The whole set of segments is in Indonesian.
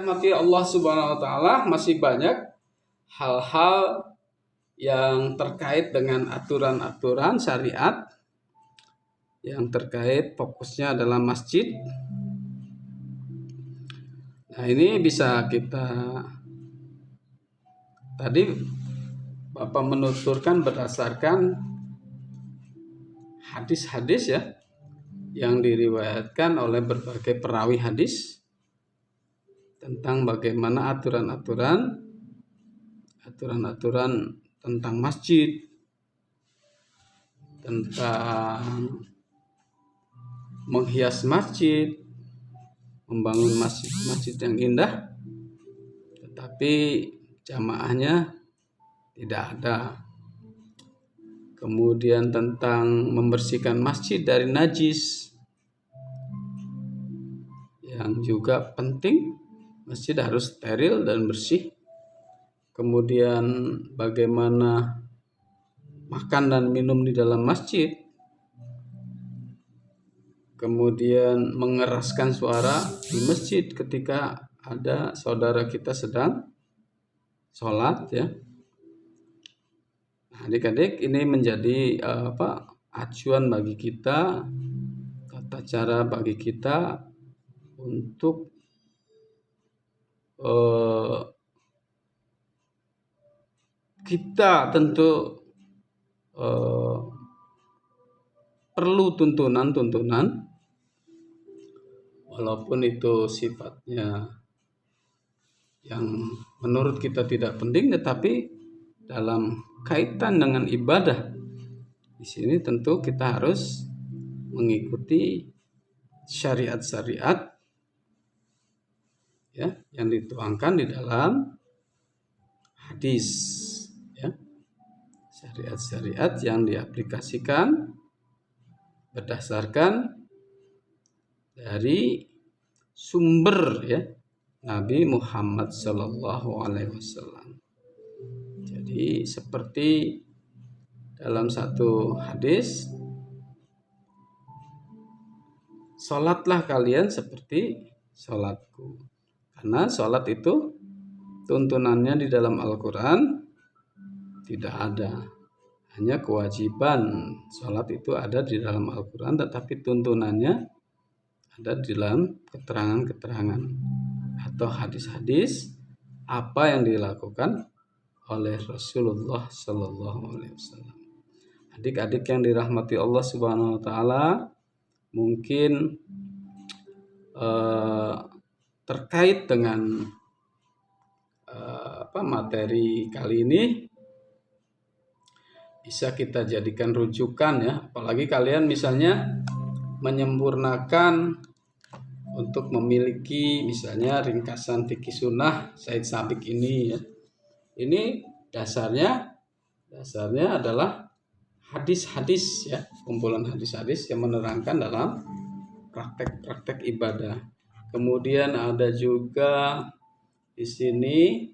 Rahmati Allah Subhanahu wa taala, masih banyak hal-hal yang terkait dengan aturan-aturan syariat yang terkait fokusnya adalah masjid. Nah, ini bisa kita tadi Bapak menuturkan berdasarkan hadis-hadis ya yang diriwayatkan oleh berbagai perawi hadis tentang bagaimana aturan-aturan tentang masjid, tentang menghias masjid, membangun masjid yang indah, tetapi jamaahnya tidak ada. Kemudian tentang membersihkan masjid dari najis, yang juga penting, masjid harus steril dan bersih. Kemudian bagaimana makan dan minum di dalam masjid. Kemudian mengeraskan suara di masjid ketika ada saudara kita sedang sholat ya. Nah, adik-adik, ini menjadi acuan bagi kita, tata cara bagi kita untuk kita tentu perlu tuntunan walaupun itu sifatnya yang menurut kita tidak penting, tetapi dalam kaitan dengan ibadah di sini tentu kita harus mengikuti syariat-syariat ya yang dituangkan di dalam hadis ya. Syariat-syariat yang diaplikasikan berdasarkan dari sumber ya Nabi Muhammad Sallallahu Alaihi Wasallam. Jadi seperti dalam satu hadis, sholatlah kalian seperti sholatku. Karena sholat itu tuntunannya di dalam Al-Quran tidak ada. Hanya kewajiban sholat itu ada di dalam Al-Quran, tetapi tuntunannya ada di dalam keterangan-keterangan atau hadis-hadis apa yang dilakukan oleh Rasulullah Sallallahu Alaihi Wasallam. Adik-adik yang dirahmati Allah Subhanahu Wa Taala, mungkin terkait dengan materi kali ini bisa kita jadikan rujukan ya, apalagi kalian misalnya menyempurnakan untuk memiliki misalnya ringkasan fikih sunnah Said Sabiq ini ya. Ini dasarnya adalah hadis-hadis ya, kumpulan hadis-hadis yang menerangkan dalam praktek-praktek ibadah. Kemudian ada juga di sini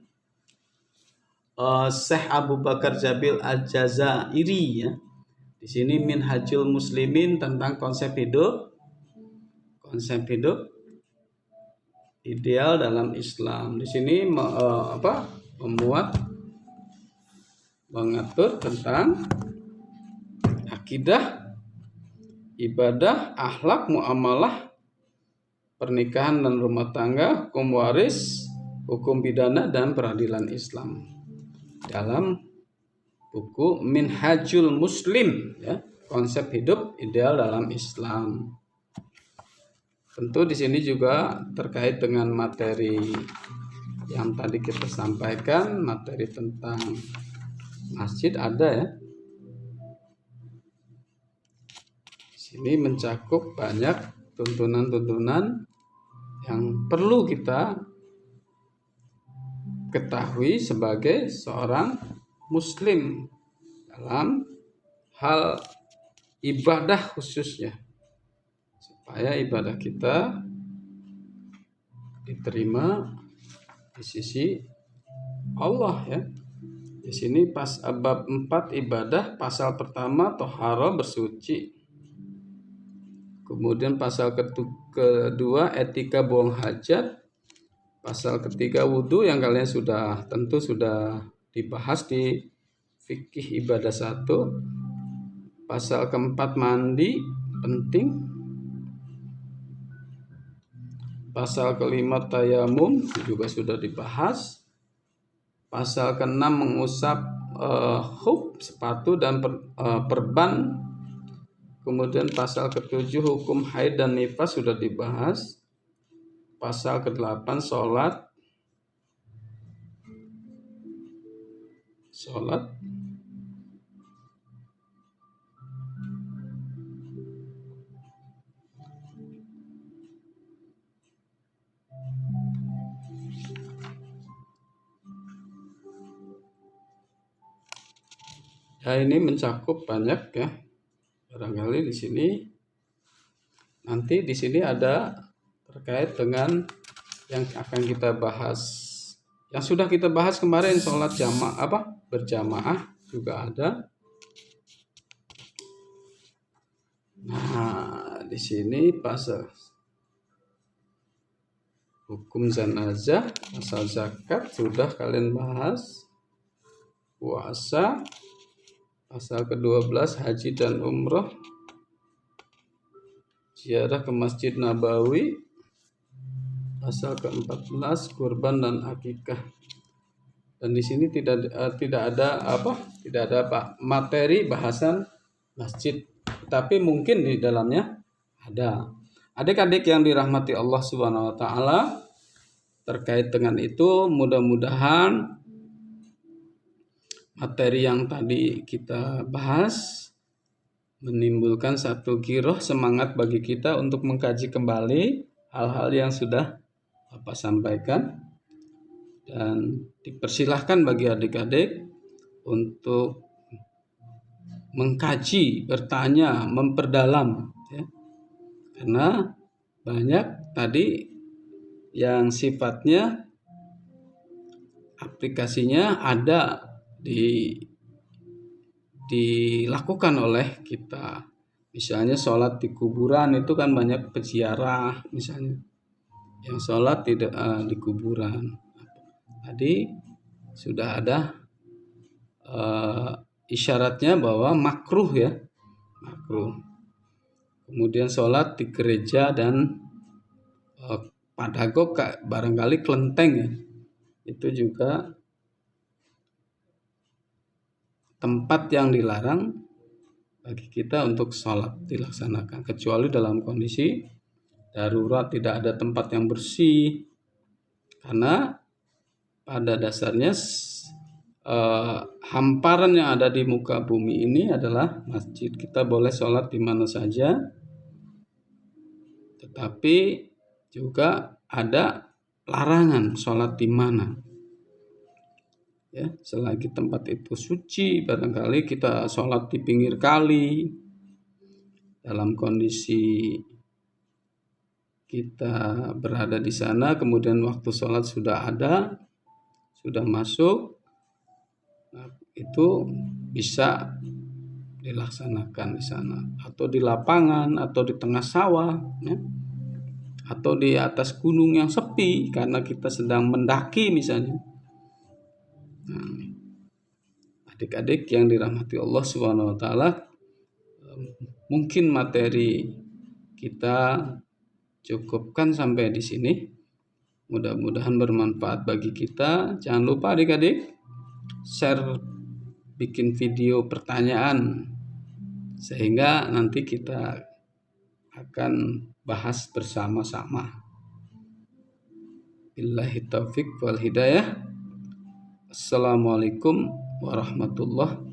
Syekh Abu Bakar Jabil Al-Jazairi ya. Di sini Minhajul Muslimin tentang konsep hidup ideal dalam Islam. Di sini mengatur tentang akidah, ibadah, akhlak, muamalah, pernikahan dan rumah tangga, hukum waris, hukum pidana dan peradilan Islam. Dalam buku Minhajul Muslim ya, konsep hidup ideal dalam Islam. Tentu di sini juga terkait dengan materi yang tadi kita sampaikan, materi tentang masjid ada ya. Di sini mencakup banyak tuntunan-tuntunan yang perlu kita ketahui sebagai seorang muslim dalam hal ibadah khususnya, supaya ibadah kita diterima di sisi Allah ya. Di sini pas bab 4 ibadah, pasal pertama tohara bersuci. Kemudian pasal kedua etika buang hajat. Pasal ketiga wudhu yang kalian tentu sudah dibahas di fikih ibadah 1. Pasal keempat mandi penting. Pasal kelima tayamum juga sudah dibahas. Pasal keenam mengusap khuf sepatu dan perban. Kemudian pasal ketujuh hukum haid dan nifas sudah dibahas. Pasal ke-8 sholat. Ya, ini mencakup banyak ya. Barangkali di sini nanti di sini ada terkait dengan yang akan kita bahas. Yang sudah kita bahas kemarin sholat berjamaah juga ada. Nah, di sini pasal hukum zanazah, pasal zakat sudah kalian bahas. Puasa, pasal ke-12 haji dan umroh, ziarah ke Masjid Nabawi, pasal ke-14 kurban dan akikah. Dan di sini tidak ada materi bahasan masjid, tapi mungkin di dalamnya ada. Adik-adik yang dirahmati Allah Subhanahu wa taala, terkait dengan itu mudah-mudahan materi yang tadi kita bahas menimbulkan satu giroh semangat bagi kita untuk mengkaji kembali hal-hal yang sudah Bapak sampaikan. Dan dipersilahkan bagi adik-adik untuk mengkaji, bertanya, memperdalam ya. Karena banyak tadi yang sifatnya aplikasinya ada dilakukan oleh kita. Misalnya sholat di kuburan itu kan banyak peziarah misalnya yang sholat tidak di kuburan. Tadi sudah ada isyaratnya bahwa makruh ya, makruh. Kemudian sholat di gereja dan padagog barangkali kelenteng ya, itu juga tempat yang dilarang bagi kita untuk sholat dilaksanakan, kecuali dalam kondisi darurat, tidak ada tempat yang bersih. Karena pada dasarnya hamparan yang ada di muka bumi ini adalah masjid. Kita boleh sholat di mana saja, tetapi juga ada larangan sholat di mana. Ya, selagi tempat itu suci, barangkali kita sholat di pinggir kali, dalam kondisi kita berada di sana, kemudian waktu sholat sudah masuk, nah, itu bisa dilaksanakan di sana, atau di lapangan, atau di tengah sawah, ya, atau di atas gunung yang sepi karena kita sedang mendaki misalnya. Nah, adik-adik yang dirahmati Allah Subhanahu wa taala, mungkin materi kita cukupkan sampai di sini. Mudah-mudahan bermanfaat bagi kita. Jangan lupa adik-adik share, bikin video pertanyaan sehingga nanti kita akan bahas bersama-sama. Billahi taufik wal hidayah. Assalamualaikum warahmatullahi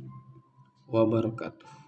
wabarakatuh.